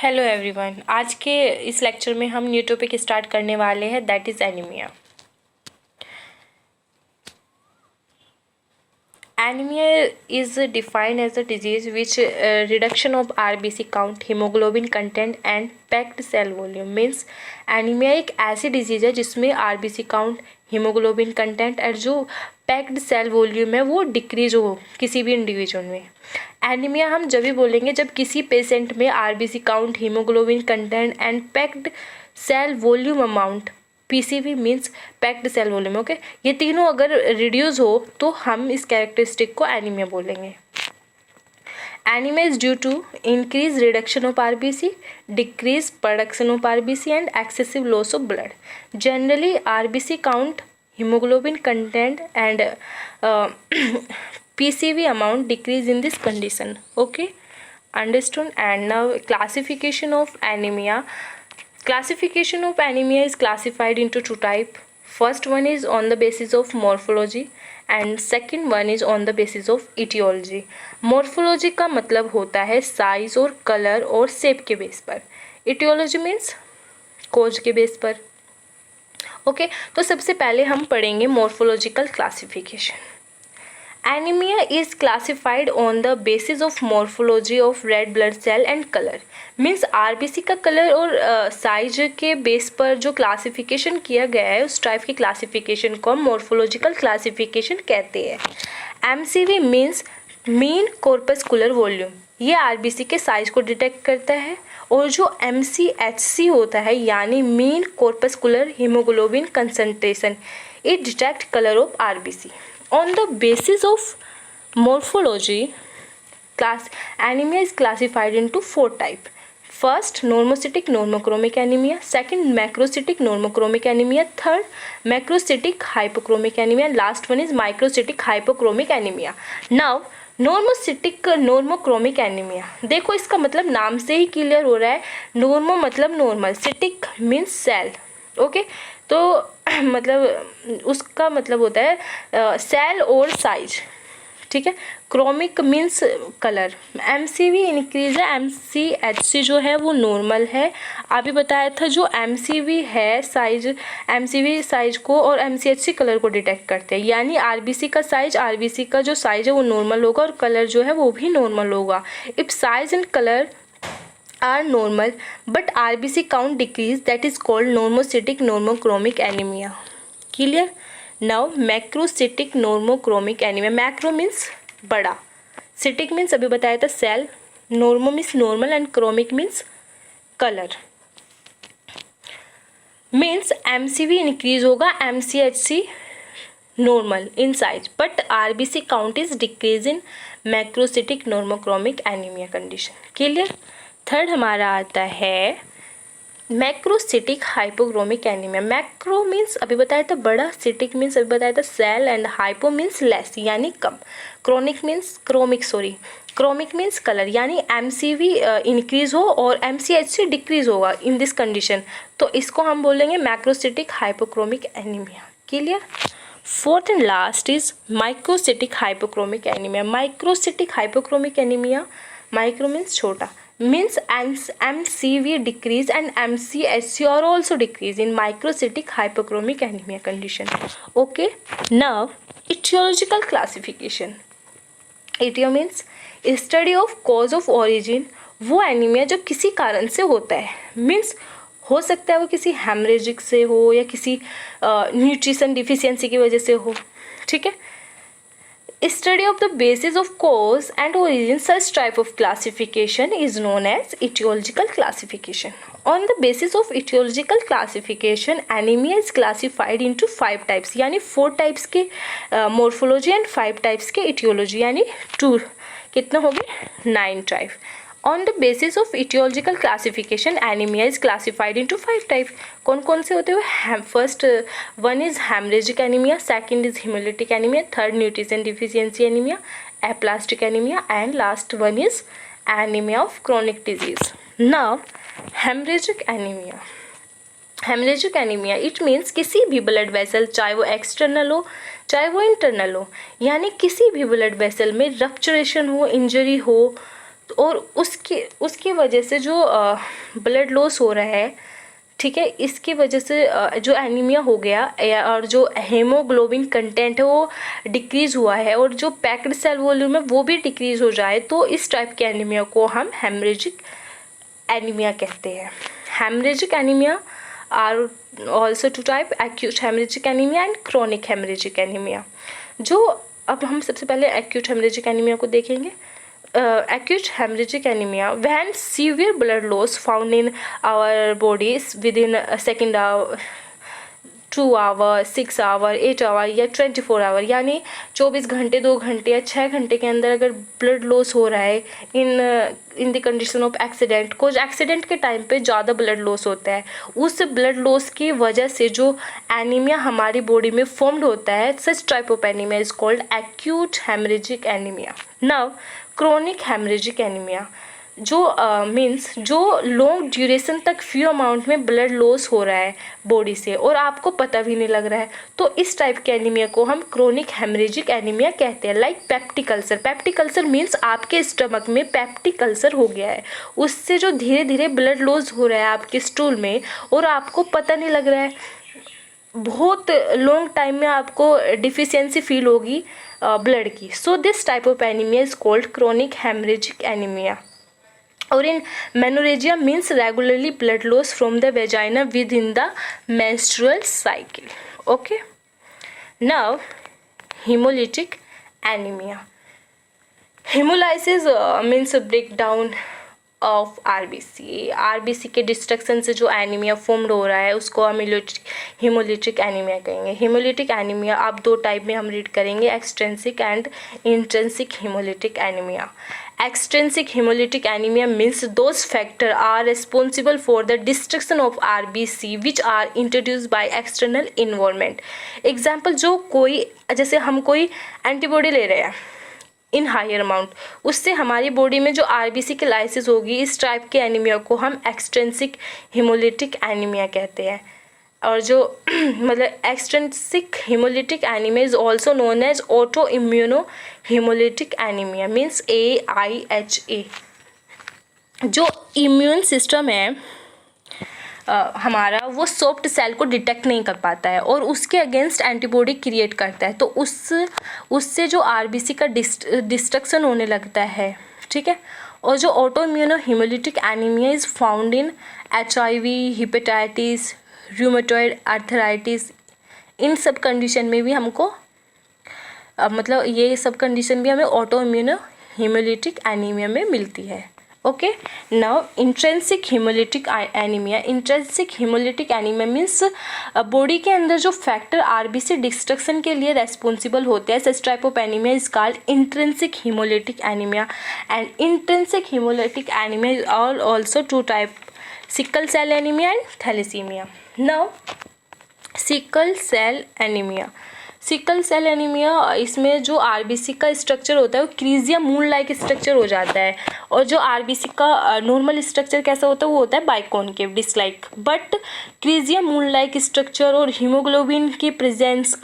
Hello everyone, आज के इस लेक्चर में हम न्यू टॉपिक स्टार्ट करने वाले हैं, that is anaemia. Anemia is defined as a disease which reduction of RBC count, hemoglobin content and packed cell volume means anaemia एक ऐसी डिजीज़ है जिसमें RBC काउंट, हीमोग्लोबिन कंटेंट और जो पैक्ड सेल वॉल्यूम है वो डिक्रीज हो किसी भी इंडिविजुअल में। एनीमिया हम जब भी बोलेंगे जब किसी पेशेंट में RBC count, haemoglobin content and packed cell volume amount, PCV means packed cell volume, okay, ये तीनों अगर रिड्यूस हो तो हम इस कैरेक्टरिस्टिक को एनीमिया बोलेंगे। Anaemia is due to increase reduction of RBC, decrease production of RBC and excessive loss of blood. Generally RBC count, hemoglobin content and PCV amount decrease in this condition. Okay, understood. And now classification of anemia. Classification of anemia is classified into two types. First one is on the basis of morphology and second one is on the basis of etiology. Morphology का मतलब होता है size और colour और shape के base पर। etiology means कोज के base पर। ओके, तो सबसे पहले हम पढ़ेंगे morphological classification. Anaemia is classified on the basis of morphology of red blood cell and colour means RBC का कलर और साइज के बेस पर जो क्लासिफिकेशन किया गया है उस टाइप की क्लासिफिकेशन को हम मॉर्फोलॉजिकल क्लासिफिकेशन कहते हैं। MCV means mean corpuscular volume, ये आरबीसी के साइज को डिटेक्ट करता है, और जो MCHC होता है यानी mean corpuscular haemoglobin concentration, it detect colour of RBC. On the basis of morphology class anaemia is classified into four type. First normocytic normochromic anaemia, second macrocytic normochromic anaemia, third macrocytic hypochromic anaemia, last one is microcytic hypochromic anaemia. Now normocytic normochromic anaemia, देखो इसका मतलब नाम से ही clear हो रहा है, normo मतलब normal, सिटिक means cell, okay, तो मतलब उसका मतलब होता है सेल और साइज, ठीक है। Chromic means colour, MCV increase है, एमसीएचसी जो है वो नॉर्मल है। अभी बताया था जो एमसीवी है साइज, एमसीवी साइज को और एमसीएचसी कलर को डिटेक्ट करते हैं, यानी आरबीसी का साइज, आरबीसी का जो साइज है वो नॉर्मल होगा और कलर जो है वो भी नॉर्मल होगा। If size and colour are normal but RBC count decrease, that is called normocytic normochromic anemia. Clear? Now macrocytic normochromic anemia. Macro means बड़ा, cytic means अभी बताया था cell, normo means normal and chromic means color. Means MCV increase होगा, MCHC normal in size but RBC count is decrease in macrocytic normochromic anemia condition. Clear? Third हमारा आता है macrocytic hypochromic anaemia. Macro means अभी बताया था बड़ा, cytic means अभी बताया था cell and hypo means less यानी कम, chronic means chromic means colour, यानी एमसीवी इंक्रीज हो और एमसीएचसी डिक्रीज होगा इन दिस कंडीशन, तो इसको हम बोलेंगे macrocytic hypochromic anaemia. Clear? Fourth and last is microcytic hypochromic anaemia. Microcytic hypochromic anaemia, micro means छोटा, means MCV decrease and MCHC are also decrease in microcytic hypochromic anemia condition. Okay, now etiological classification. Etio means study of cause of origin, वो anaemia जो किसी कारण से होता है, means हो सकता है वो किसी हेमरेजिक से हो या किसी न्यूट्रिशन डिफिशियंसी की वजह से हो, ठीक है। Study of the basis of cause and origin, such type of classification is known as etiological classification. On the basis of etiological classification, anemia is classified into 5 types, यानी 4 types के morphology and 5 types के etiology, यानी 2 कितना हो गए 9 type. On the basis of etiological classification, anemia is classified into 5 types. कौन कौन से होते हुए? First one is haemorrhagic anaemia, second is haemolytic anaemia, third nutrition deficiency anaemia, aplastic anaemia and last one is anaemia of chronic disease. Now haemorrhagic anaemia, haemorrhagic anaemia it means किसी भी blood vessel, चाहे वो external हो चाहे वो internal हो, यानी किसी भी ब्लड वेसल में रप्चरेशन हो, इंजरी हो और उसकी वजह से जो ब्लड लॉस हो रहा है, ठीक है, इसकी वजह से जो एनीमिया हो गया और जो हेमोग्लोबिन कंटेंट है वो डिक्रीज़ हुआ है और जो पैक्ड सेल वॉल्यूम है वो भी डिक्रीज़ हो जाए, तो इस टाइप के एनीमिया को हम हेमरेजिक एनीमिया कहते हैं। Haemorrhagic anaemia are also two type, acute haemorrhagic anaemia and chronic haemorrhagic anaemia. जो अब हम सबसे पहले एक्यूट हेमरेजिक एनीमिया को देखेंगे। Acute hemorrhagic anemia, when severe blood loss found in our bodies within a second hour, 2 hour, 6 hour, 8 hour या 24 our, यानी 24 घंटे, 2 घंटे या 6 घंटे के अंदर अगर ब्लड लॉस हो रहा है in the condition of accident, कुछ एक्सीडेंट के टाइम पे ज़्यादा ब्लड लॉस होता है, उस ब्लड लॉस की वजह से जो एनीमिया हमारी बॉडी में फॉर्म्ड होता है, सच type of anaemia is called acute haemorrhagic anaemia. Now chronic haemorrhagic anaemia जो मीन्स जो लॉन्ग ड्यूरेशन तक फ्यू अमाउंट में ब्लड लॉस हो रहा है बॉडी से और आपको पता भी नहीं लग रहा है, तो इस टाइप के एनीमिया को हम क्रोनिक हेमरेजिक एनीमिया कहते हैं। Like peptic ulcer, peptic ulcer means आपके स्टमक में पेप्टिक अल्सर हो गया है, उससे जो धीरे धीरे ब्लड लॉस हो रहा है आपके स्टूल में और आपको पता नहीं लग रहा है, बहुत लॉन्ग टाइम में आपको डिफिशियंसी फील होगी ब्लड की। So this type of anaemia is called chronic haemorrhagic anaemia. और in menorrhagia means regularly blood loss from the vagina with in the menstrual cycle. Okay, now hemolytic anemia. Hemolysis means breakdown of RBC के destruction से जो anaemia formed हो रहा है उसको हम haemolytic anaemia कहेंगे। हीमोलिटिक एनीमिया आप दो टाइप में हम रीड करेंगे, extrinsic and intrinsic haemolytic anaemia. Extrinsic hemolytic anemia means those factors are responsible for the destruction of RBC which are introduced by external environment. Example, जो कोई जैसे हम कोई एंटीबॉडी ले रहे हैं इन हायर अमाउंट, उससे हमारी बॉडी में जो आरबीसी की लाइसिस होगी, इस टाइप के एनीमिया को हम एक्सट्रिंसिक हीमोलिटिक एनीमिया कहते हैं। और जो मतलब extrinsic haemolytic anaemia is also known as auto immuno haemolytic anaemia means AIHA। जो इम्यून सिस्टम है हमारा, वो सॉफ्ट सेल को डिटेक्ट नहीं कर पाता है और उसके अगेंस्ट एंटीबॉडी क्रिएट करता है, तो उससे जो आरबीसी का डिस्ट्रक्शन होने लगता है, ठीक है। और जो auto immuno haemolytic anaemia is found in HIV, hepatitis, rheumatoid arthritis, इन सब कंडीशन में भी हमको मतलब ये सब कंडीशन भी हमें ऑटो इम्यूनो हीमोलिटिक एनीमिया में मिलती है। Okay, now intrinsic haemolytic anaemia. Intrinsic haemolytic anaemia means body के अंदर जो फैक्टर आरबीसी डिस्ट्रक्शन के लिए रेस्पॉन्सिबल होते हैं, such type of anaemia is called intrinsic haemolytic anaemia. And intrinsic haemolytic anaemia is also two type, sickle cell anaemia and thalassaemia. Now sickle cell anaemia. Sickle cell anaemia, इसमें जो RBC का structure होता है वो क्रीजिया moon like structure हो जाता है, और जो आरबीसी का नॉर्मल स्ट्रक्चर कैसा होता है वो होता है बाइकॉनकेव डिस्क लाइक। बट क्रीजिया मून लाइक स्ट्रक्चर और हीमोग्लोबिन की प्रेजेंस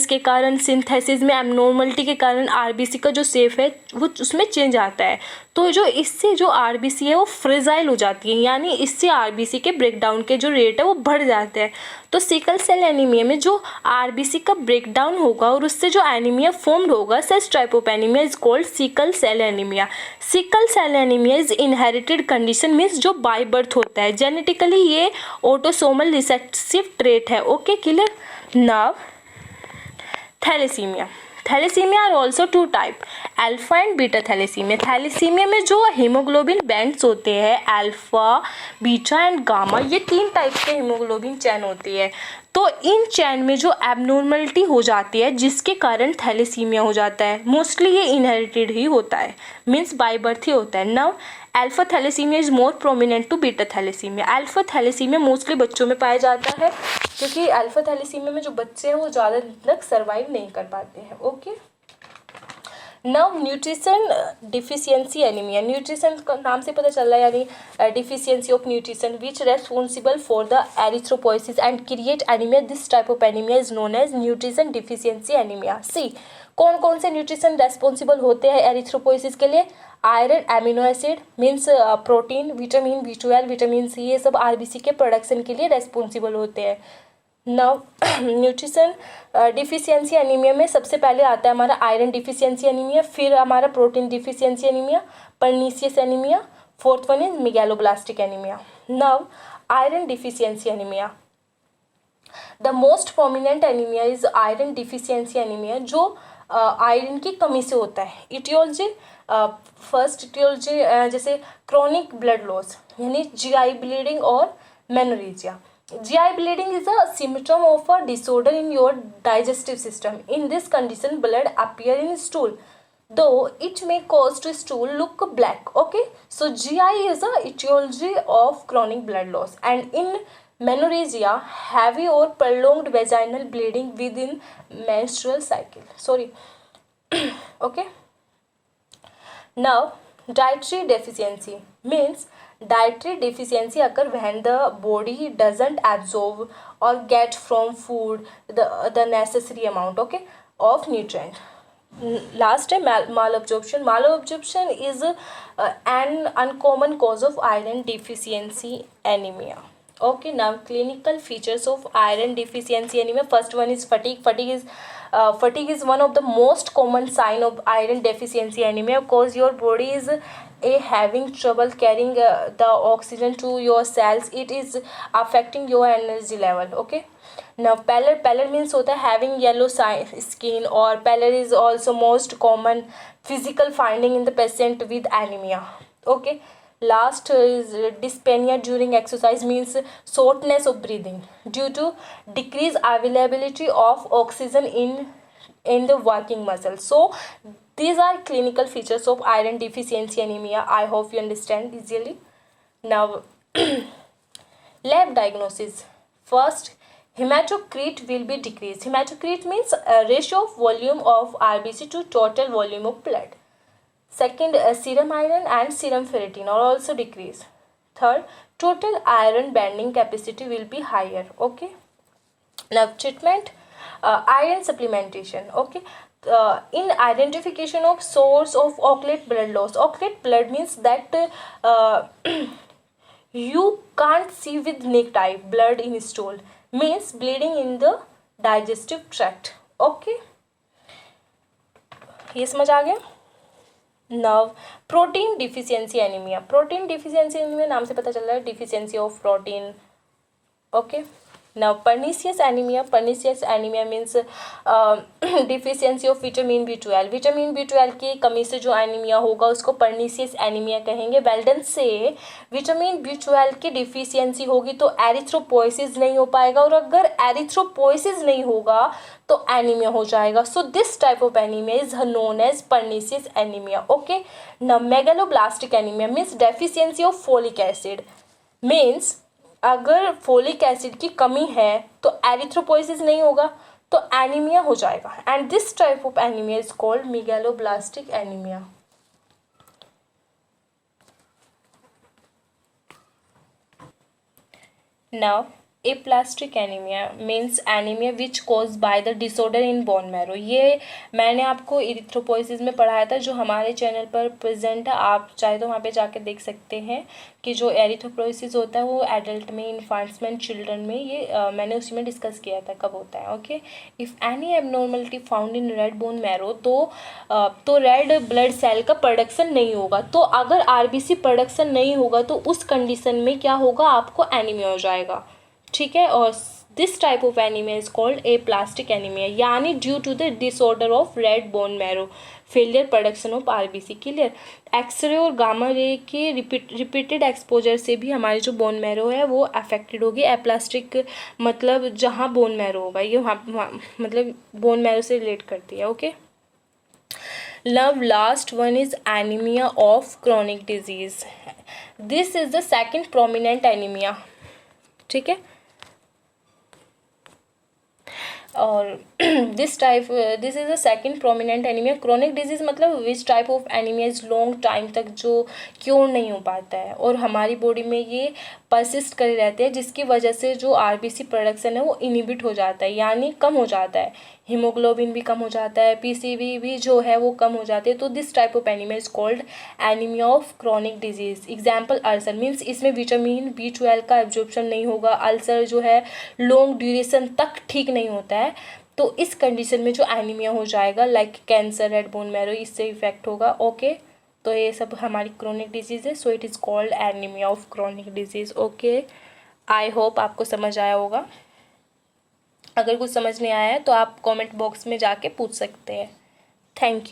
के कारण, सिंथेसिस में एबनॉर्मलिटी के कारण आरबीसी का जो शेप है वो उसमें चेंज आता है, तो जो इससे जो आरबीसी है वो फ्रेजाइल हो जाती है, यानी इससे आरबीसी के ब्रेकडाउन के जो रेट है वो बढ़ जाते हैं। तो सिकल सेल एनीमिया में जो आरबीसी का ब्रेकडाउन होगा और उससे जो एनीमिया फॉर्म्ड होगा, such type of anaemia is called sickle cell anaemia. Sickle cell anaemia is inherited condition means जो बाय बर्थ होता है, जेनेटिकली ये ऑटोसोमल रिसेसिव ट्रेट है। Okay, clear. Now thalassaemia. Thalassaemia are also two type, alpha and beta thalassaemia. Thalassaemia में जो haemoglobin bands होते हैं, alpha, beta and gamma, ये 3 टाइप के हीमोग्लोबिन चैन होती है। तो इन चैन में जो एबनॉर्मलिटी हो जाती है जिसके कारण थैलेसीमिया हो जाता है, मोस्टली ये इनहेरिटेड ही होता है, मीन्स बाय बर्थ ही होता है। Now alpha thalassaemia is more prominent to beta thalassaemia. Alpha thalassaemia mostly बच्चों में पाया जाता है, क्योंकि अल्फा थैलेसीमिया में जो बच्चे हैं वो ज़्यादा तक सर्वाइव नहीं कर पाते हैं। Okay, now nutrition deficiency anaemia. Nutrition का नाम से पता चल रहा है, यानी deficiency of nutrition which responsible for the erythropoiesis and create anaemia. This type of anaemia is known as nutrition deficiency anaemia. See, कौन कौन से न्यूट्रिशन रेस्पॉन्सिबल होते हैं एरिथ्रोपोइसिस के लिए? Iron, amino acid means protein, vitamin B12, vitamin C, ये सब RBC के प्रोडक्शन के लिए रेस्पॉन्सिबल होते हैं। नव न्यूट्रिशन डिफिशियंसी एनीमिया में सबसे पहले आता है हमारा आयरन डिफिशियंसी एनीमिया, फिर हमारा protein deficiency anaemia, pernicious anaemia, fourth one is megaloblastic anaemia. Now iron deficiency anaemia, the most prominent anaemia is iron deficiency anaemia, जो आयरन की कमी से होता है। इटियोलॉजी, फर्स्ट इटियोलॉजी जैसे क्रोनिक ब्लड लॉस यानी जीआई ब्लीडिंग और menorrhagia. GI bleeding is a symptom of a disorder in your digestive system. In this condition, blood appear in stool, though it may cause to stool look black. Okay, so GI is a etiology of chronic blood loss, and in menorrhagia, heavy or prolonged vaginal bleeding within menstrual cycle. Sorry. Okay. Now, dietary deficiency means dietary deficiency occur when the body doesn't absorb or get from food the necessary amount, okay, of nutrient. Last है malabsorption. Malabsorption is an uncommon cause of iron deficiency anemia. Okay, now clinical features of iron deficiency anemia. First one is fatigue. Fatigue is one of the most common sign of iron deficiency anemia, because your body is having trouble carrying the oxygen to your cells. It is affecting your energy level. Okay, now pallor means होता है having yellow skin, or pallor is also most common physical finding in the patient with anemia. Okay, last is dyspnea during exercise, means shortness of breathing due to decreased availability of oxygen in the working muscle. So these are clinical features of iron deficiency anemia. I hope you understand easily. Now lab diagnosis. First, hematocrit will be decreased. Hematocrit means a ratio of volume of RBC to total volume of blood. Second, serum iron and serum ferritin are also decreased. Third, total iron binding capacity will be higher. Okay. Now treatment, iron supplementation. Okay. In identification of source of occult blood loss. Occult blood means that you can't see with naked eye blood in stool, means bleeding in the digestive tract. Okay, ये समझ आ गया. Now protein deficiency anemia. Protein deficiency anemia नाम से पता चल रहा है deficiency of protein. Okay. Now pernicious anemia. Pernicious anemia means deficiency of vitamin B12. Vitamin B12 की कमी से जो एनीमिया होगा उसको pernicious anemia कहेंगे. वेल्डन से विटामिन B12 की डिफिशियंसी होगी तो एरिथ्रोपोइसिस नहीं हो पाएगा, और अगर एरिथ्रोपोइसिस नहीं होगा तो एनीमिया हो जाएगा. So this type of anaemia is known as pernicious anemia. Okay. Now megaloblastic anaemia means deficiency of folic acid. Means अगर फोलिक एसिड की कमी है तो एरिथ्रोपोइसिस नहीं होगा तो एनीमिया हो जाएगा. And this type of anaemia is called megaloblastic anaemia. Now aplastic anemia means anemia which caused by the disorder in bone marrow. ये मैंने आपको इरिथ्रोपोइसिस में पढ़ाया था जो हमारे चैनल पर प्रेजेंट है. आप चाहे तो वहाँ पे जाके देख सकते हैं कि जो एरिथ्रोपोइसिस होता है वो एडल्ट में, इन्फेंट्स में, चिल्ड्रन में, ये मैंने उसी में डिस्कस किया था कब होता है. Okay. If any abnormality found in red bone marrow, तो रेड ब्लड सेल का प्रोडक्शन नहीं होगा. तो अगर आरबीसी प्रोडक्शन नहीं होगा तो उस कंडीशन में क्या होगा, आपको एनीमिया हो जाएगा. ठीक है. और this type of anaemia is called aplastic anaemia, यानी due to the disorder of red bone marrow, failure production of RBC. Clear. X-ray और गामा रे के रिपीटेड एक्सपोजर से भी हमारी जो बोन मैरो है वो अफेक्टेड होगी. एप्लास्टिक मतलब जहाँ बोन मैरो होगा, ये वहाँ मतलब बोन मैरो से रिलेट करती है. Okay. Now last one is anemia of chronic disease. This is the second prominent anemia. ठीक है. और this is the second prominent anaemia. Chronic disease मतलब which type of anaemia is long time तक जो cure नहीं हो पाता है और हमारी बॉडी में ये परसिस्ट करे रहते हैं, जिसकी वजह से जो आरबीसी प्रोडक्शन है वो इनिबिट हो जाता है, यानी कम हो जाता है। हीमोग्लोबिन भी कम हो जाता है, पीसीबी भी जो है वो कम हो जाती है। तो this type of anaemia is called anaemia of chronic disease. Example ulcer, means इसमें विटामिन B12 का एब्जॉर्प्शन नहीं होगा, अल्सर जो है लॉन्ग ड्यूरेशन तक ठीक नहीं होता है। तो इस कंडीशन में जो एनीमिया हो जाएगा like cancer, red bone marrow, इससे इफेक्ट होगा। ओके, तो ये सब हमारी क्रोनिक डिजीज है, so it is called anaemia of chronic disease. Okay, I hope आपको समझ आया होगा। अगर कुछ समझ नहीं आया है तो आप कमेंट बॉक्स में जाके पूछ सकते हैं। Thank you.